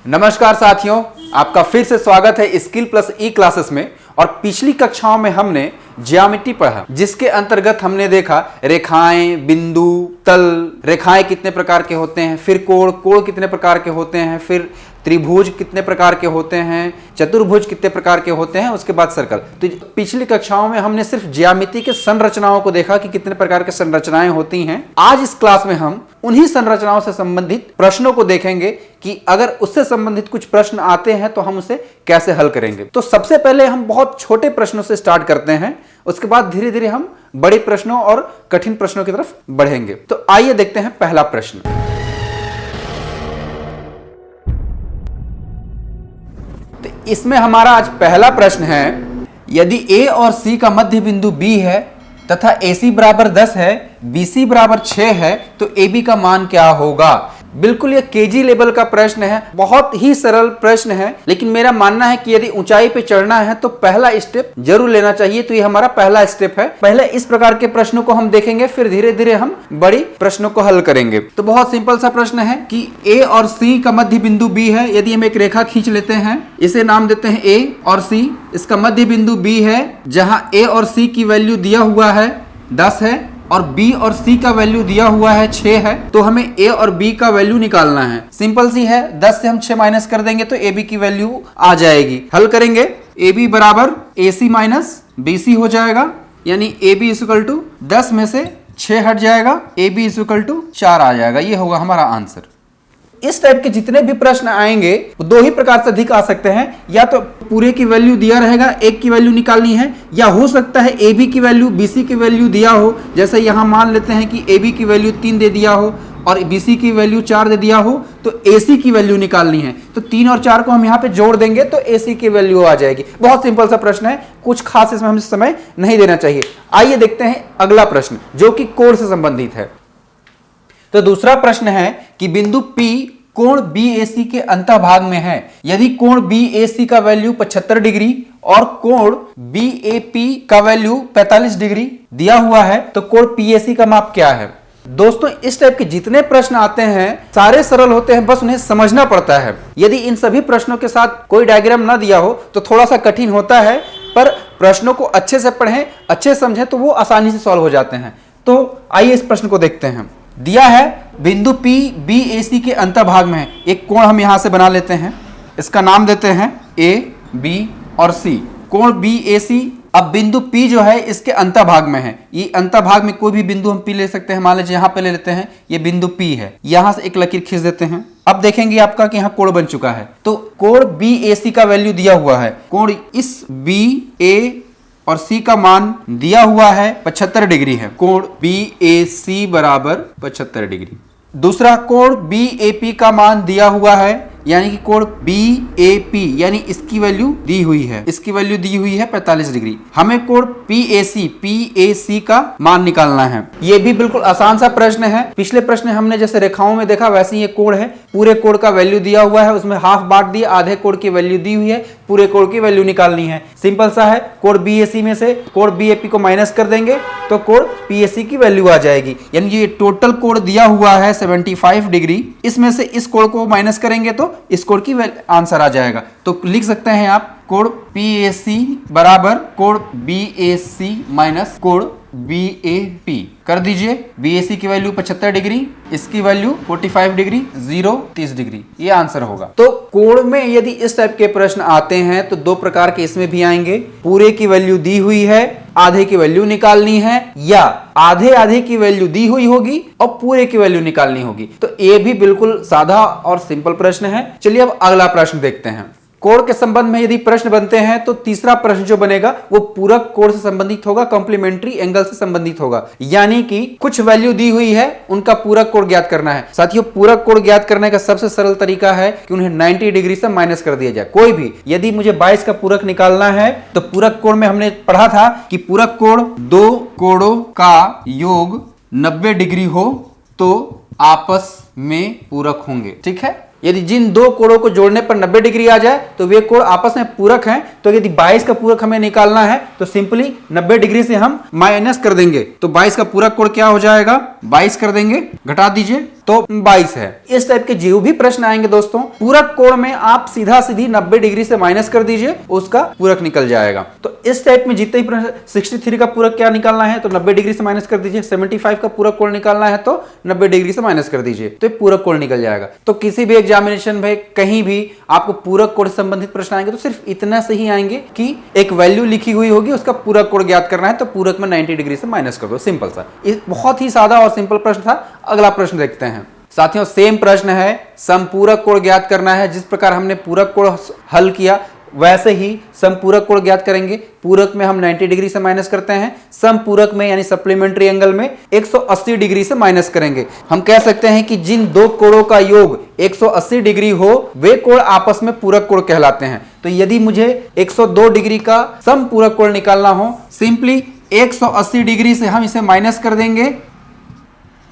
नमस्कार साथियों, आपका फिर से स्वागत है स्किल प्लस ई क्लासेस में। और पिछली कक्षाओं में हमने ज्यामिति पढ़ा, जिसके अंतर्गत हमने देखा रेखाएं, बिंदु, तल, रेखाएं कितने प्रकार के होते हैं, फिर कोण कितने प्रकार के होते हैं, फिर त्रिभुज कितने प्रकार के होते हैं, चतुर्भुज कितने प्रकार के होते हैं, उसके बाद सर्कल। तो पिछली कक्षाओं में हमने सिर्फ ज्यामिति के संरचनाओं को देखा कि कितने प्रकार की संरचनाएं होती हैं। आज इस क्लास में हम उन्हीं संरचनाओं से संबंधित प्रश्नों को देखेंगे कि अगर उससे संबंधित कुछ प्रश्न आते हैं तो हम उसे कैसे हल करेंगे। तो सबसे पहले हम बहुत छोटे प्रश्नों से स्टार्ट करते हैं, उसके बाद धीरे धीरे हम बड़े प्रश्नों और कठिन प्रश्नों की तरफ बढ़ेंगे। तो आइए देखते हैं पहला प्रश्न। तो इसमें हमारा आज पहला प्रश्न है, यदि ए और सी का मध्य बिंदु बी है तथा AC बराबर 10 है, BC बराबर 6 है, तो AB का मान क्या होगा। बिल्कुल ये केजी लेवल का प्रश्न है, बहुत ही सरल प्रश्न है, लेकिन मेरा मानना है कि यदि ऊंचाई पे चढ़ना है तो पहला स्टेप जरूर लेना चाहिए। तो ये हमारा पहला स्टेप है। पहले इस प्रकार के प्रश्नों को हम देखेंगे, फिर धीरे धीरे हम बड़ी प्रश्नों को हल करेंगे। तो बहुत सिंपल सा प्रश्न है कि A और C का मध्य बिंदु B है। यदि हम एक रेखा खींच लेते हैं, इसे नाम देते हैं A और C। इसका मध्य बिंदु B है, जहां A और C की वैल्यू दिया हुआ है 10 है और B और C का वैल्यू दिया हुआ है 6 है। तो हमें A और B का वैल्यू निकालना है। सिंपल सी है, 10 से हम 6 माइनस कर देंगे तो AB की वैल्यू आ जाएगी। हल करेंगे, AB बराबर AC माइनस BC हो जाएगा, यानी AB इक्वल टू 10 में से 6 हट जाएगा, AB इक्वल टू 4 आ जाएगा। ये होगा हमारा आंसर। इस टाइप के जितने भी प्रश्न आएंगे वो दो ही प्रकार से अधिक आ सकते हैं, या तो पूरे की वैल्यू दिया रहेगा, एक की वैल्यू निकालनी है, या हो सकता है AB की वैल्यू BC की वैल्यू दिया हो। जैसे यहां मान लेते हैं कि AB की वैल्यू 3 दे दिया हो और BC की वैल्यू 4 दे दिया हो, तो AC की वैल्यू निकालनी है। तो 3 और 4 को हम यहाँ पे जोड़ देंगे तो AC की वैल्यू आ जाएगी। बहुत सिंपल सा प्रश्न है, कुछ खास इसमें हमें समय नहीं देना चाहिए। आइए देखते हैं अगला प्रश्न, जो कि कोण से संबंधित है। तो दूसरा प्रश्न है कि बिंदु P कोण BAC के अंतःभाग में है। यदि कोण BAC का वैल्यू 75 डिग्री और कोण BAP का वैल्यू 45 डिग्री दिया हुआ है, तो कोण PAC का माप क्या है। दोस्तों, इस टाइप के जितने प्रश्न आते हैं सारे सरल होते हैं, बस उन्हें समझना पड़ता है। यदि इन सभी प्रश्नों के साथ कोई डायग्राम ना दिया हो तो थोड़ा सा कठिन होता है, पर प्रश्नों को अच्छे से पढ़ें, अच्छे समझें तो वो आसानी से सॉल्व हो जाते हैं। तो आइए इस प्रश्न को देखते हैं। दिया है बिंदु P BAC के अंतःभाग में है। एक कोण हम यहां से बना लेते हैं, इसका नाम देते हैं A, B और C। कोण BAC, अब बिंदु P जो है इसके अंतःभाग में है। ये अंतःभाग में कोई भी बिंदु हम P ले सकते हैं। मान लीजिए यहाँ पे ले लेते हैं, ये बिंदु P है, यहां से एक लकीर खींच देते हैं। अब देखेंगे आपका कि यहाँ कोण बन चुका है। तो कोण BAC का वैल्यू दिया हुआ है, कोण इस BA और C का मान दिया हुआ है 75 डिग्री है। कोण BAC बराबर 75 डिग्री। दूसरा कोण BAP का मान दिया हुआ है, यानी कि कोण BAP, यानी इसकी वैल्यू दी हुई है, इसकी वैल्यू दी हुई है 45 डिग्री। हमें कोण PAC का मान निकालना है। यह भी बिल्कुल आसान सा प्रश्न है। पिछले प्रश्न हमने जैसे रेखाओं में देखा, वैसे ये कोण है। पूरे कोण का वैल्यू दिया हुआ है, उसमें हाफ बांट दिया, आधे कोण की वैल्यू दी हुई है, पूरे कोण की वैल्यू निकालनी है। सिंपल सा है, कोण BAC में से कोण BAP को माइनस कर देंगे तो कोण PAC की वैल्यू आ जाएगी। यानी ये टोटल कोण दिया हुआ है 75 डिग्री, इसमें से इस कोण को माइनस करेंगे तो इस कोण की आंसर आ जाएगा। तो लिख सकते हैं आप कोण PAC बराबर कोण BAC माइनस कोण BAP। कर दीजिए, BAC की वैल्यू 75 डिग्री, इसकी वैल्यू 45 डिग्री, 0 30 डिग्री, ये आंसर होगा। तो कोण में यदि इस टाइप के प्रश्न आते हैं तो दो प्रकार के इसमें भी आएंगे। पूरे की वैल्यू दी हुई है, आधे की वैल्यू निकालनी है, या आधे की वैल्यू दी हुई होगी और पूरे की वैल्यू निकालनी होगी। तो ये भी बिल्कुल साधा और सिंपल प्रश्न है। चलिए अब अगला प्रश्न देखते हैं। कोण के संबंध में यदि प्रश्न बनते हैं तो तीसरा प्रश्न जो बनेगा वो पूरक कोण से संबंधित होगा, कॉम्प्लीमेंट्री एंगल से संबंधित होगा। यानी कि कुछ वैल्यू दी हुई है, उनका पूरक कोण ज्ञात करना है। साथियों, पूरक कोण ज्ञात करने का सबसे सरल तरीका है कि उन्हें 90 डिग्री से माइनस कर दिया जाए। कोई भी, यदि मुझे 22 का पूरक निकालना है तो पूरक कोण में हमने पढ़ा था कि पूरक कोण दो कोणों का योग 90 डिग्री हो तो आपस में पूरक होंगे। ठीक है, यदि जिन दो कोणों को जोड़ने पर 90 डिग्री आ जाए तो वे कोण आपस में पूरक हैं। तो यदि 22 का पूरक हमें निकालना है तो सिंपली 90 डिग्री से हम माइनस कर देंगे, तो 22 का पूरक कोण क्या हो जाएगा, 22 कर देंगे, घटा दीजिए तो 22 है। इस टाइप के जो भी प्रश्न आएंगे दोस्तों, पूरक कोण में आप सीधा सीधी 90 डिग्री से माइनस कर दीजिए, उसका पूरक निकल जाएगा। तो इस टाइप में जितने ही प्रश्न, 63 का पूरक क्या निकालना है तो 90 डिग्री से माइनस कर दीजिए, 75 का पूरक कोण निकालना है तो 90 डिग्री से माइनस कर दीजिए, तो पूरक कोण निकल जाएगा। तो किसी भी एग्जामिनेशन में कहीं भी आपको पूरक कोण से संबंधित प्रश्न आएंगे तो सिर्फ इतना से ही आएंगे कि एक वैल्यू लिखी हुई होगी, उसका पूरक कोण ज्ञात करना है, तो पूरक में 90 डिग्री से माइनस कर दो, सिंपल सा। ये बहुत ही सादा और सिंपल प्रश्न था। अगला प्रश्न देखते हैं साथियों, सेम प्रश्न है, समपूरक कोण ज्ञात करना है। जिस प्रकार हमने पूरक कोण हल किया वैसे ही समपूरक कोण ज्ञात करेंगे। पूरक में हम 90 डिग्री से माइनस करते हैं, समपूरक में यानी सप्लीमेंट्री एंगल में 180 डिग्री से माइनस करेंगे। हम कह सकते हैं कि जिन दो कोणों का योग 180 डिग्री हो वे कोण आपस में पूरक कोण कहलाते हैं। तो यदि मुझे 102 डिग्री का समपूरक कोण निकालना हो, सिंपली 180 डिग्री से हम इसे माइनस कर देंगे।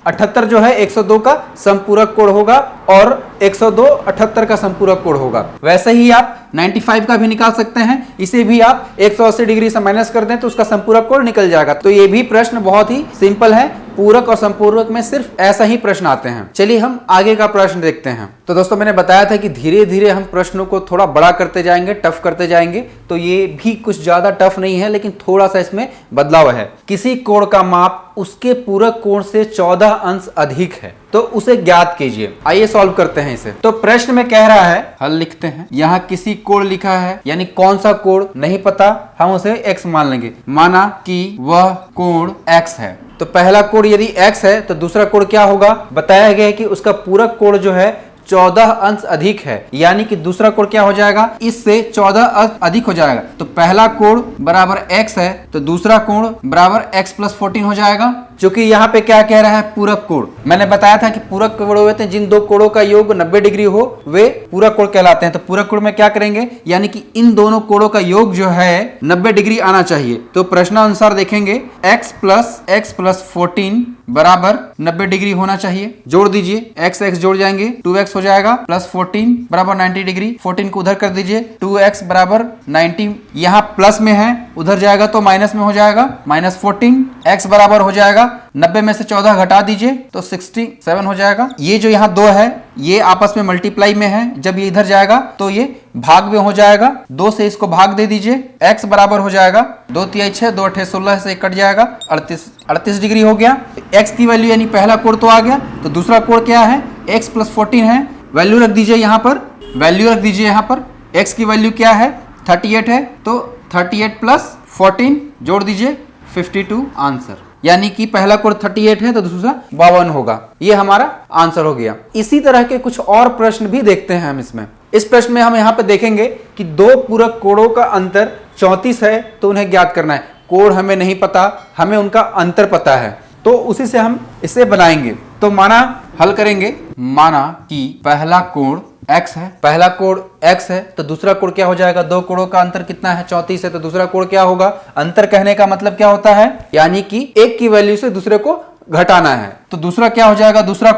78 जो है 102 का समपूरक कोण होगा और 102 78 का समपूरक कोण होगा। वैसे ही आप 95 का भी निकाल सकते हैं, इसे भी आप 180 डिग्री से माइनस कर दें तो उसका संपूरक कोण निकल जाएगा। तो ये भी प्रश्न बहुत ही सिंपल है, पूरक और संपूरक में सिर्फ ऐसा ही प्रश्न आते हैं। चलिए हम आगे का प्रश्न देखते हैं। तो दोस्तों मैंने बताया था कि धीरे धीरे हम प्रश्नों को थोड़ा बड़ा करते जाएंगे, टफ करते जाएंगे, तो ये भी कुछ ज्यादा टफ नहीं है, लेकिन थोड़ा सा इसमें बदलाव है। किसी कोण का माप उसके पूरक कोण से 14 अंश अधिक है तो उसे ज्ञात कीजिए। आइए सॉल्व करते हैं इसे। तो प्रश्न में कह रहा है, हल लिखते हैं। यहाँ किसी कोण लिखा है, यानी कौन सा कोण नहीं पता, हम उसे x मान लेंगे। माना कि वह कोण x है, तो पहला कोण यदि x है तो दूसरा कोण क्या होगा, बताया गया है कि उसका पूरक कोण जो है 14 अंश अधिक है, यानी कि दूसरा कोण क्या हो जाएगा, इससे 14 अंश अधिक हो जाएगा। तो पहला कोण बराबर x है तो दूसरा कोण बराबर x + 14 हो जाएगा, जो कि यहाँ पे क्या कह रहा है, पूरक कोण। मैंने बताया था कि पूरक कोण होते हैं जिन दो कोणों का योग 90 डिग्री हो वे पूरक कोण कहलाते हैं। तो पूरक कोण में क्या करेंगे, यानी कि इन दोनों कोणों का योग जो है 90 डिग्री आना चाहिए। तो प्रश्नानुसार देखेंगे x + 14 बराबर 90 डिग्री होना चाहिए। जोड़ दीजिए, x जोड़ जाएंगे 2x हो जाएगा, प्लस 14 बराबर 90 डिग्री। 14 को उधर कर दीजिए, 2x बराबर 90, यहाँ प्लस में है, उधर जाएगा तो माइनस में हो जाएगा, -14। x बराबर हो जाएगा 90 में से 14 घटा दीजिए तो 67 हो जाएगा। ये जो यहाँ 2 है ये आपस में मल्टीप्लाई में है, जब ये इधर जाएगा तो ये भाग में हो जाएगा। 2 से इसको भाग दे दीजिए, x बराबर हो जाएगा 2 × 6 2 × 16 से कट जाएगा 38 डिग्री हो गया। x की वैल्यू यानी पहला कोण तो आ गया, तो दूसरा कोण क्या है, x + 14 है। वैल्यू रख दीजिए यहाँ पर, x की वैल्यू क्या है, 38 है, तो 38 + 14 जोड़ दीजिए 52 आंसर, यानी कि पहला कोण 38 है तो दूसरा 52 होगा। ये हमारा आंसर हो गया। इसी तरह के कुछ और प्रश्न भी देखते हैं हम इसमें। इस प्रश्न में हम यहाँ पे देखेंगे कि दो पूरक कोणों का अंतर 34 है तो उन्हें ज्ञात करना है। कोण हमें नहीं पता, हमें उनका अंतर पता है, तो उसी से हम इसे बनाएंगे। तो माना हल करेंगे, माना कि पहला कोण x है, पहला कोण x है तो दूसरा कोण क्या हो जाएगा, दो कोणों का अंतर कितना है, 34 है, तो दूसरा कोण क्या होगा, अंतर कहने का मतलब क्या होता है, यानी कि एक की वैल्यू से दूसरे को घटाना है। तो दूसरा क्या हो जाएगा, दूसरा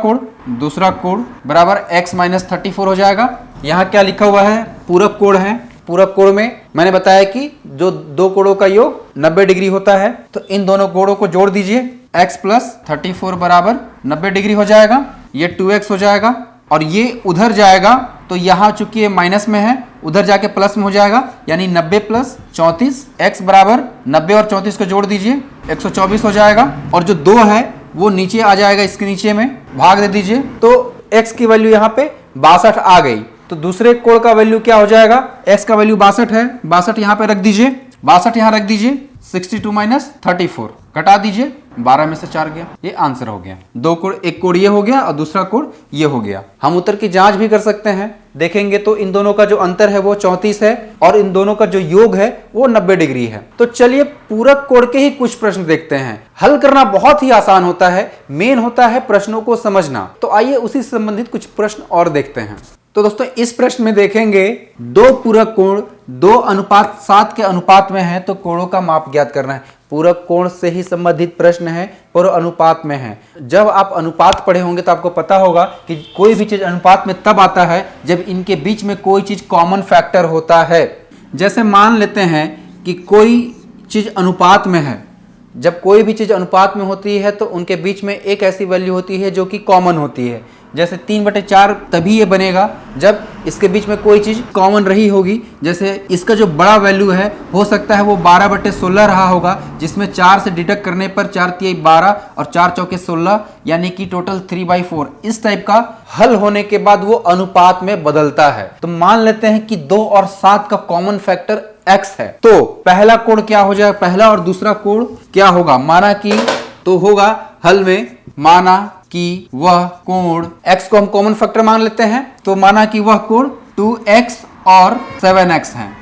कोण बराबर x - 34 हो जाएगा। यहाँ क्या लिखा हुआ है, पूरक कोण है। पूरक कोण में मैंने बताया कि जो दो कोणों का योग 90 डिग्री होता है, तो इन दोनों कोणों को जोड़ दीजिए, x + 34 बराबर 90 डिग्री हो जाएगा, ये 2x हो जाएगा और ये उधर जाएगा तो यहाँ चूंकि ये माइनस में है, उधर जाके प्लस में हो जाएगा, यानी 90 + 34, x बराबर 90 और 34 को जोड़ दीजिए 124 हो जाएगा। और जो 2 है वो नीचे आ जाएगा, इसके नीचे में भाग दे दीजिए, तो x की वैल्यू यहाँ पे 62 आ गई। तो दूसरे कोण का वैल्यू क्या हो जाएगा, x का वैल्यू 62 है, 62 यहाँ पे रख दीजिए, 62 यहाँ रख दीजिए, 62 - 34 घटा दीजिए, 12 में से 4 गया, ये आंसर हो गया। दो कोण, एक कोण ये हो गया और दूसरा कोण ये हो गया। हम उत्तर की जांच भी कर सकते हैं, देखेंगे तो इन दोनों का जो अंतर है वो 34 है और इन दोनों का जो योग है वो 90 डिग्री है। तो चलिए पूरक कोण के ही कुछ प्रश्न देखते हैं। हल करना बहुत ही आसान होता है, मेन होता है प्रश्नों को समझना। तो आइए उसी से संबंधित कुछ प्रश्न और देखते हैं। तो दोस्तों इस प्रश्न में देखेंगे, दो पूरक कोण 2:7 के अनुपात में है तो कोणों का माप ज्ञात करना है। पूरक कोण से ही संबंधित प्रश्न है और अनुपात में है। जब आप अनुपात पढ़े होंगे तो आपको पता होगा कि कोई भी चीज अनुपात में तब आता है जब इनके बीच में कोई चीज कॉमन फैक्टर होता है। जैसे मान लेते हैं कि कोई चीज अनुपात में है, जब कोई भी चीज अनुपात में होती है तो उनके बीच में एक ऐसी वैल्यू होती है जो कि कॉमन होती है। जैसे 3/4 तभी ये बनेगा जब इसके बीच में कोई चीज कॉमन रही होगी। जैसे इसका जो बड़ा वैल्यू है हो सकता है वो 12/16 रहा होगा, जिसमें 4 से डिडक्ट करने पर 4×3 12 और 4×4 16 यानी कि टोटल 3/4। इस टाइप का हल होने के बाद वो अनुपात में बदलता है। तो मान लेते हैं कि 2 और 7 का कॉमन फैक्टर x है, तो पहला कोण क्या हो जाएगा, पहला और दूसरा कोण क्या होगा, माना कि तो होगा हल में, माना कि वह कोण x को हम कॉमन फैक्टर मान लेते हैं, तो माना कि वह कोण 2x और 7x हैं।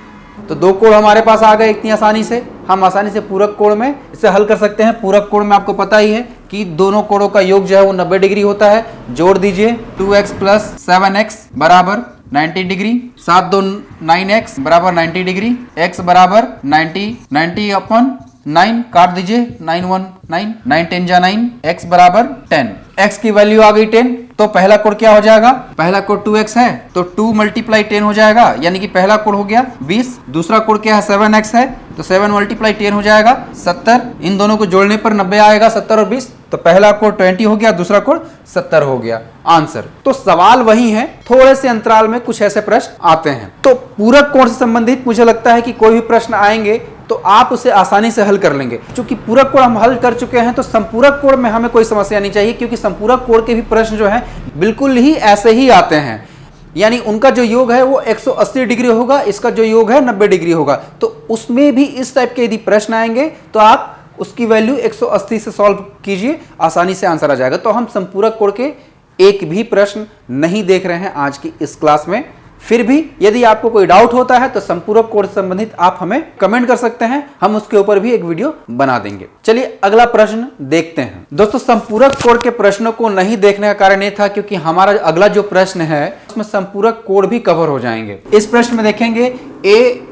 तो दो कोण हमारे पास आ गए इतनी आसानी से। हम आसानी से पूरक कोण में इसे हल कर सकते हैं। पूरक कोण में आपको पता ही है कि दोनों कोणों का योग जो है वो 90 डिग्री होता है। जोड़ दीजिए, 2x + 7x बराबर 90 डिग्री, 7 2 9x बराबर 90 डिग्री, x बराबर 90/9 काट दीजिए, 9 1 9 9 10 जा 9, x बराबर 10। x की वैल्यू आ गई 10, तो पहला कोण क्या हो जाएगा, पहला कोण 2x है तो 2 × 10 हो जाएगा, यानी कि पहला कोण हो गया 20। दूसरा कोण क्या है, 7x है तो 7 × 10 हो जाएगा 70। इन दोनों को जोड़ने पर 90 आएगा, 70 और 20, तो पहला कोण 20 हो गया, दूसरा कोण 70 हो गया। आंसर तो सवाल वही है, थोड़े से अंतराल में कुछ ऐसे प्रश्न आते हैं। तो पूरक कोण से संबंधित मुझे लगता है कि कोई भी प्रश्न आएंगे तो आप उसे आसानी से हल कर लेंगे। क्योंकि पूरक कोण हम हल कर चुके हैं तो संपूरक कोण में हमें कोई समस्या नहीं चाहिए, क्योंकि संपूरक कोण के भी प्रश्न जो है बिल्कुल ही ऐसे ही आते हैं। यानी उनका जो योग है वो 180 डिग्री होगा, इसका जो योग है 90 डिग्री होगा। तो उसमें भी इस टाइप के यदि प्रश्न आएंगे तो आप उसकी वैल्यू 180 से सॉल्व कीजिए, आसानी से आंसर आ जाएगा। तो हम संपूरक कोण के एक भी प्रश्न नहीं देख रहे हैं आज की इस क्लास में। फिर भी यदि आपको कोई डाउट होता है तो संपूरक कोण से संबंधित आप हमें कमेंट कर सकते हैं, हम उसके ऊपर भी एक वीडियो बना देंगे। चलिए अगला प्रश्न देखते हैं। दोस्तों, संपूरक कोण के प्रश्नों को नहीं देखने का कारण ये था क्योंकि हमारा अगला जो प्रश्न है उसमें संपूरक कोण भी कवर हो जाएंगे। इस प्रश्न में देखेंगे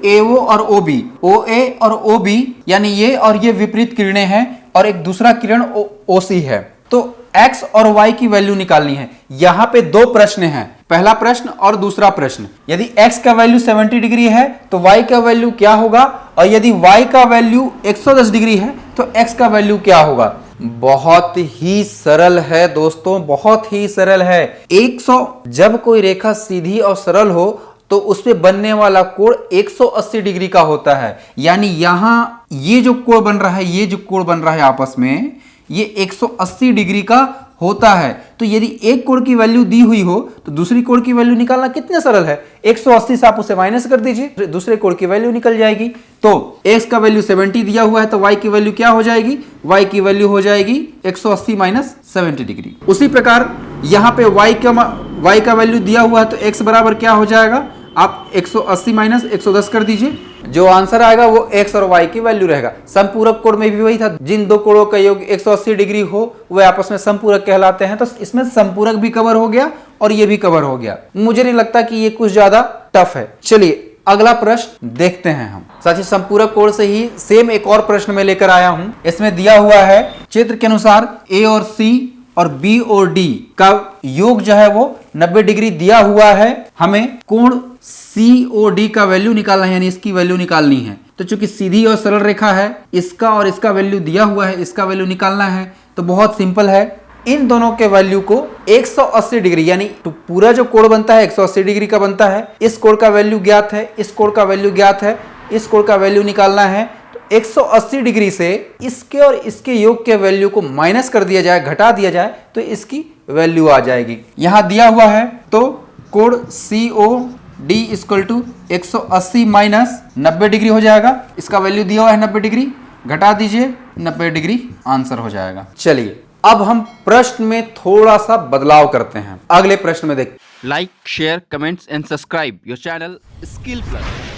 AO और OB, OA और OB यानी ये और ये विपरीत किरणें हैं और एक दूसरा किरण OC है। तो x और y की वैल्यू निकालनी है। यहां पे दो प्रश्न हैं, पहला प्रश्न और दूसरा प्रश्न। यदि x का वैल्यू 70 डिग्री है तो y का वैल्यू क्या होगा, और यदि y का वैल्यू 110 डिग्री है तो x का वैल्यू क्या होगा। बहुत ही सरल है दोस्तों, बहुत ही सरल है। 100 जब कोई रेखा सीधी और सरल हो तो उसमें बनने वाला कोण 180 डिग्री का होता है। यानी यहां ये जो कोण बन रहा है, ये जो कोण बन रहा है आपस में, ये 180 डिग्री का होता है। तो यदि एक कोण की वैल्यू दी हुई हो तो दूसरी कोण की वैल्यू निकालना कितना सरल है। 180 से आप उसे माइनस कर दीजिए, दूसरे कोण की वैल्यू निकल जाएगी। तो x का वैल्यू 70 दिया हुआ है तो y की वैल्यू क्या हो जाएगी, y की वैल्यू हो जाएगी 180 - 70 डिग्री। उसी प्रकार यहाँ पे y का वैल्यू दिया हुआ है तो x बराबर क्या हो जाएगा, आप 180 - 110 कर दीजिए, जो आंसर आएगा वो x और y की वैल्यू रहेगा। संपूरक कोण में भी वही था, जिन दो कोणों का योग 180 डिग्री हो वे आपस में संपूरक कहलाते हैं। तो इसमें संपूरक भी कवर हो गया और ये भी कवर हो गया। मुझे नहीं लगता कि ये कुछ ज्यादा टफ है। चलिए अगला प्रश्न देखते हैं हम। साथ ही संपूरक कोण से ही सेम एक और प्रश्न में लेकर आया हूं। इसमें दिया हुआ है चित्र के अनुसार A और C और B और D का योग जो है वो 90 डिग्री दिया हुआ है। हमें कोण COD का वैल्यू निकालना है, यानी इसकी वैल्यू निकालनी है। तो चूंकि सीधी और सरल रेखा है, इसका और इसका वैल्यू दिया हुआ है, इसका वैल्यू निकालना है। तो बहुत सिंपल है, इन दोनों के वैल्यू को 180 डिग्री यानी तो पूरा जो कोण बनता है 180 डिग्री का बनता है। इस कोण का वैल्यू ज्ञात है, इस कोण का वैल्यू ज्ञात है, इस कोण का वैल्यू निकालना है। तो 180 डिग्री से इसके और इसके योग के वैल्यू को माइनस कर दिया जाए, घटा दिया जाए, तो इसकी वैल्यू आ जाएगी। यहां दिया हुआ है तो कोण COD = 180 - 90 डिग्री हो जाएगा। इसका वैल्यू दिया हुआ है 90 डिग्री, घटा दीजिए 90 डिग्री, आंसर हो जाएगा। चलिए अब हम प्रश्न में थोड़ा सा बदलाव करते हैं। अगले प्रश्न में देख, like, share, comments and subscribe your channel skill plus.